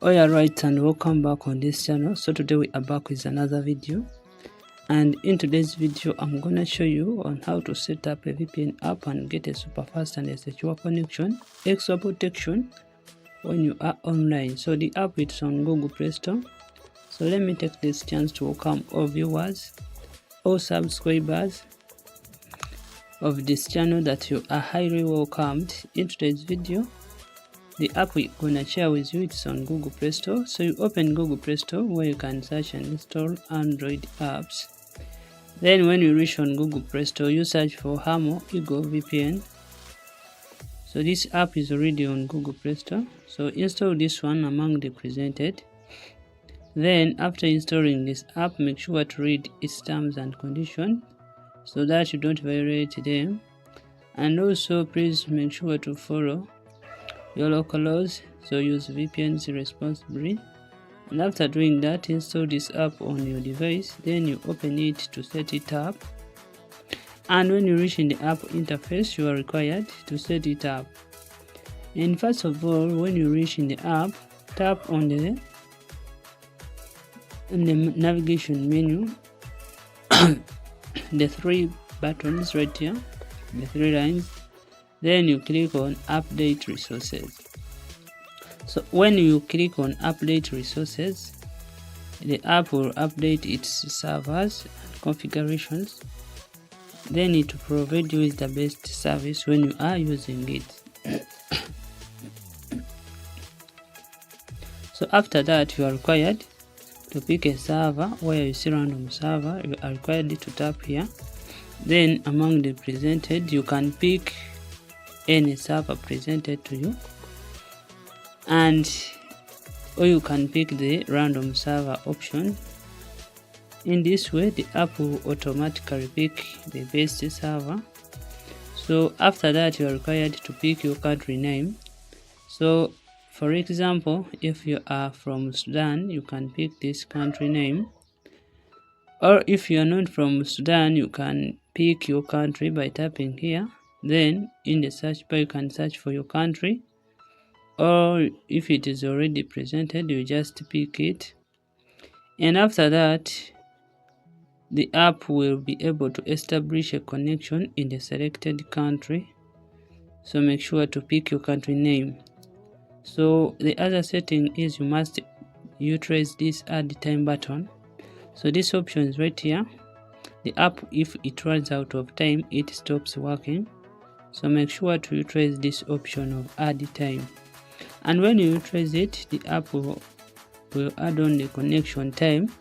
Alright, and welcome back on this channel. So today we are back with another video, and in today's video I'm gonna show you on how to set up a VPN app and get a super fast and a secure connection, extra protection when you are online. So the app is on Google Play Store. So let me take this chance to welcome all viewers, all subscribers of this channel, that you are highly welcomed. In today's video, the app we're gonna share with you, it's on Google Play Store. So you open Google Play Store where you can search and install Android apps. Then when you reach on Google Play Store, you search for Hamo Eagle VPN. So this app is already on Google Play Store. So install this one among the presented. Then after installing this app, make sure to read its terms and conditions so that you don't violate them. And also please make sure to follow your local laws, so use VPNs responsibly. And after doing that, install this app on your device. Then you open it to set it up, and when you reach in the app interface, you are required to set it up. And first of all, when you reach in the app, tap on the navigation menu the three buttons right here, the three lines. Then you click on update resources. So when you click on update resources, the app will update its servers and configurations. Then it will provide you with the best service when you are using it. So after that, you are required to pick a server. Where you see random server, you are required to tap here. Then among the presented, you can pick any server presented to you, or you can pick the random server option. In this way, the app will automatically pick the best server. So after that, you are required to pick your country name. So for example, if you are from Sudan, you can pick this country name, or if you are not from Sudan, you can pick your country by tapping here. Then in the search bar, you can search for your country, or if it is already presented, you just pick it. And after that, the app will be able to establish a connection in the selected country. So make sure to pick your country name. So the other setting is you must utilize this add time button. So this option is right here. The app, if it runs out of time, it stops working. So make sure to utilize this option of add time. And when you utilize it, the app will add on the connection time,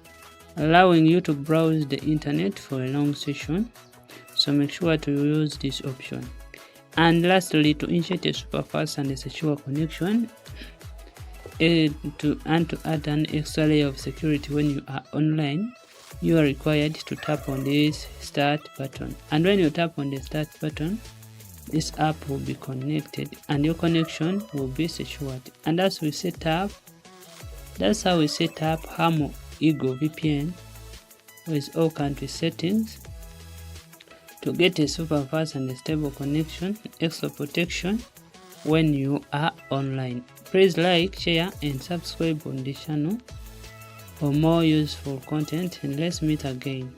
allowing you to browse the internet for a long session. So make sure to use this option. And lastly, to ensure a super fast and a secure connection, to add an extra layer of security when you are online, you are required to tap on this start button. And when you tap on the start button, this app will be connected and your connection will be secured. And that's how we set up Hamo Eagle VPN with all country settings to get a super fast and a stable connection, extra protection when you are online. Please like, share and subscribe on the channel for more useful content, and let's meet again.